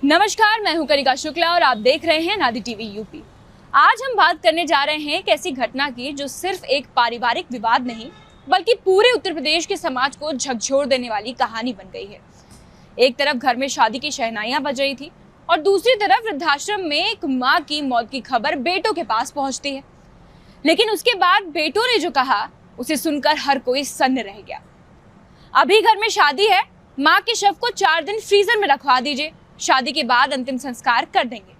नमस्कार, मैं हूं कनिका शुक्ला और आप देख रहे हैं नादी टीवी यूपी। आज हम बात करने जा रहे हैं एक ऐसी घटना की जो सिर्फ एक पारिवारिक विवाद नहीं बल्कि पूरे उत्तर प्रदेश के समाज को झकझोर देने वाली कहानी बन गई है। एक तरफ घर में शादी की शहनाइयां बज रही थी और दूसरी तरफ वृद्धाश्रम में एक माँ की मौत की खबर बेटों के पास पहुंचती है। लेकिन उसके बाद बेटों ने जो कहा उसे सुनकर हर कोई सन्न रह गया। अभी घर में शादी है, माँ के शव को 4 दिन फ्रीजर में रखवा दीजिए, शादी के बाद अंतिम संस्कार कर देंगे।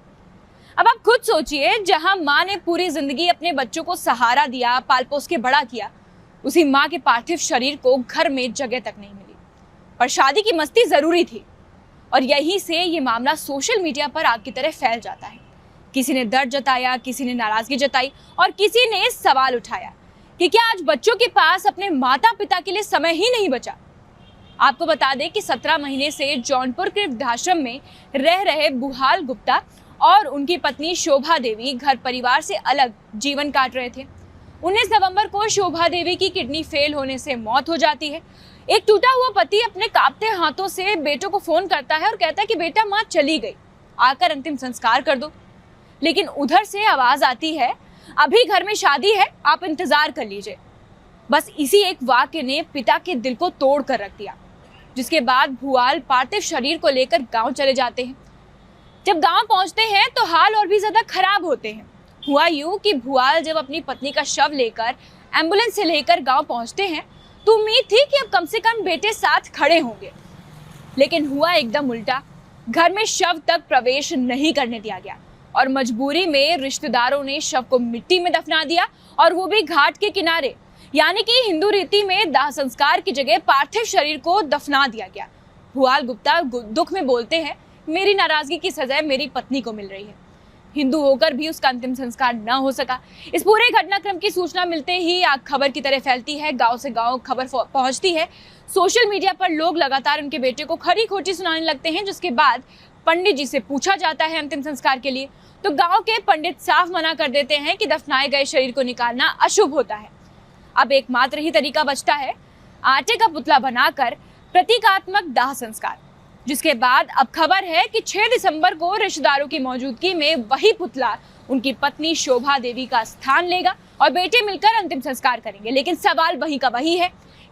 अब आप खुद सोचिए, जहां माँ ने पूरी जिंदगी अपने बच्चों को सहारा दिया, पाल पोस के बड़ा किया, उसी माँ के पार्थिव शरीर को घर में जगह तक नहीं मिली। पर शादी की मस्ती जरूरी थी और यहीं से ये मामला सोशल मीडिया पर आग की तरह फैल जाता है। किसी ने दर्द जताया, किसी ने नाराजगी जताई और किसी ने सवाल उठाया कि क्या आज बच्चों के पास अपने माता पिता के लिए समय ही नहीं बचा। आपको बता दें कि 17 महीने से जौनपुर के वृद्धाश्रम में रह रहे भूआल गुप्ता और उनकी पत्नी शोभा देवी घर परिवार से अलग जीवन काट रहे थे। 19 नवंबर को शोभा देवी की किडनी फेल होने से मौत हो जाती है। एक टूटा हुआ पति अपने कांपते हाथों से बेटों को फोन करता है और कहता है कि बेटा, माँ चली गई, आकर अंतिम संस्कार कर दो। लेकिन उधर से आवाज आती है, अभी घर में शादी है, आप इंतजार कर लीजिए। बस इसी एक वाक्य ने पिता के दिल को तोड़ कर रख दिया, जिसके बाद भूआल पार्थिव शरीर को लेकर गांव चले जाते हैं। जब गांव पहुंचते हैं तो हाल और भी ज्यादा खराब होते हैं। हुआ यूं कि भूआल जब अपनी पत्नी का शव लेकर एम्बुलेंस से लेकर गांव पहुंचते हैं तो उम्मीद थी कि अब कम से कम बेटे साथ खड़े होंगे, लेकिन हुआ एकदम उल्टा। घर में शव तक प्रवेश नहीं करने दिया गया और मजबूरी में रिश्तेदारों ने शव को मिट्टी में दफना दिया, और वो भी घाट के किनारे। यानी कि हिंदू रीति में दाह संस्कार की जगह पार्थिव शरीर को दफना दिया गया। भूआल गुप्ता दुख में बोलते हैं, मेरी नाराजगी की सजा मेरी पत्नी को मिल रही है। हिंदू होकर भी उसका अंतिम संस्कार न हो सका। इस पूरे घटनाक्रम की सूचना मिलते ही आग खबर की तरह फैलती है। गांव से गांव खबर पहुंचती है। सोशल मीडिया पर लोग लगातार उनके बेटे को खरी खोटी सुनाने लगते हैं, जिसके बाद पंडित जी से पूछा जाता है अंतिम संस्कार के लिए, तो गाँव के पंडित साफ मना कर देते हैं कि दफनाए गए शरीर को निकालना अशुभ होता है। अब एकमात्र ही तरीका बचता है आटे का पुतला बनाकर प्रतीकात्मक दाह संस्कार, जिसके बाद अब खबर है कि 6 दिसंबर को रिश्तेदारों की मौजूदगी में वही पुतला उनकी पत्नी शोभा देवी का स्थान लेगा और बेटे मिलकर अंतिम संस्कार करेंगे। लेकिन सवाल वही का वही है,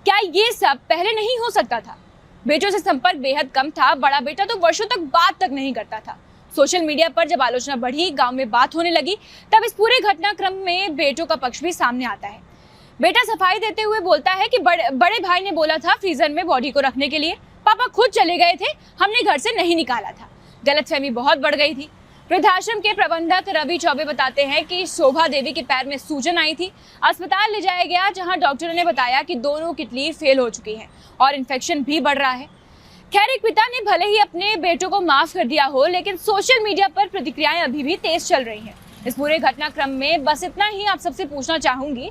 क्या ये सब पहले नहीं हो सकता था? बेटों से संपर्क बेहद कम था। बड़ा बेटा तो वर्षों तक बात तक नहीं करता था। सोशल मीडिया पर जब आलोचना बढ़ी, गाँव में बात होने लगी, तब इस पूरे घटनाक्रम में बेटों का पक्ष भी सामने आता है। बेटा सफाई देते हुए बोलता है कि बड़े भाई ने बोला था फ्रीजर में बॉडी को रखने के लिए, पापा खुद चले गए थे, हमने घर से नहीं निकाला था। गलतफहमी बहुत बढ़ गई थी। वृद्धाश्रम के प्रबंधक रवि चौबे बताते हैं कि शोभा देवी के पैर में सूजन आई थी। अस्पताल ले जाया गया, जहां डॉक्टरों ने बताया कि दोनों किडनी फेल हो चुकी है और इन्फेक्शन भी बढ़ रहा है। खैर, एक पिता ने भले ही अपने बेटों को माफ कर दिया हो, लेकिन सोशल मीडिया पर प्रतिक्रियाएं अभी भी तेज चल रही हैं। इस पूरे घटनाक्रम में बस इतना ही आप सबसे पूछना चाहूंगी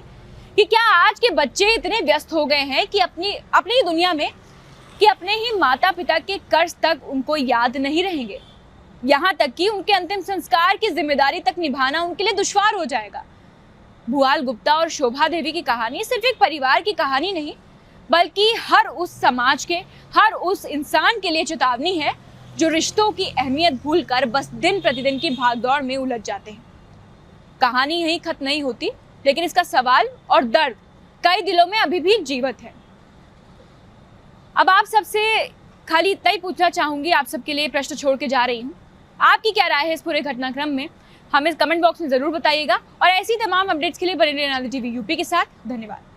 कि क्या आज के बच्चे इतने व्यस्त हो गए हैं कि अपनी ही दुनिया में कि अपने ही माता पिता के कर्ज तक उनको याद नहीं रहेंगे, यहाँ तक कि उनके अंतिम संस्कार की जिम्मेदारी तक निभाना उनके लिए दुश्वार हो जाएगा। भूआल गुप्ता और शोभा देवी की कहानी सिर्फ एक परिवार की कहानी नहीं, बल्कि हर उस समाज के, हर उस इंसान के लिए चेतावनी है जो रिश्तों की अहमियत भूलकर बस दिन प्रतिदिन की भागदौड़ में उलझ जाते हैं। कहानी यहीं खत्म नहीं होती, लेकिन इसका सवाल और दर्द कई दिलों में अभी भी जीवित है। अब आप सबसे खाली इतना ही पूछना चाहूंगी, आप सबके लिए प्रश्न छोड़ के जा रही हूँ, आपकी क्या राय है इस पूरे घटनाक्रम में? हमें कमेंट बॉक्स में जरूर बताइएगा और ऐसी तमाम अपडेट्स के लिए बने रहना नादी टीवी यूपी के साथ। धन्यवाद।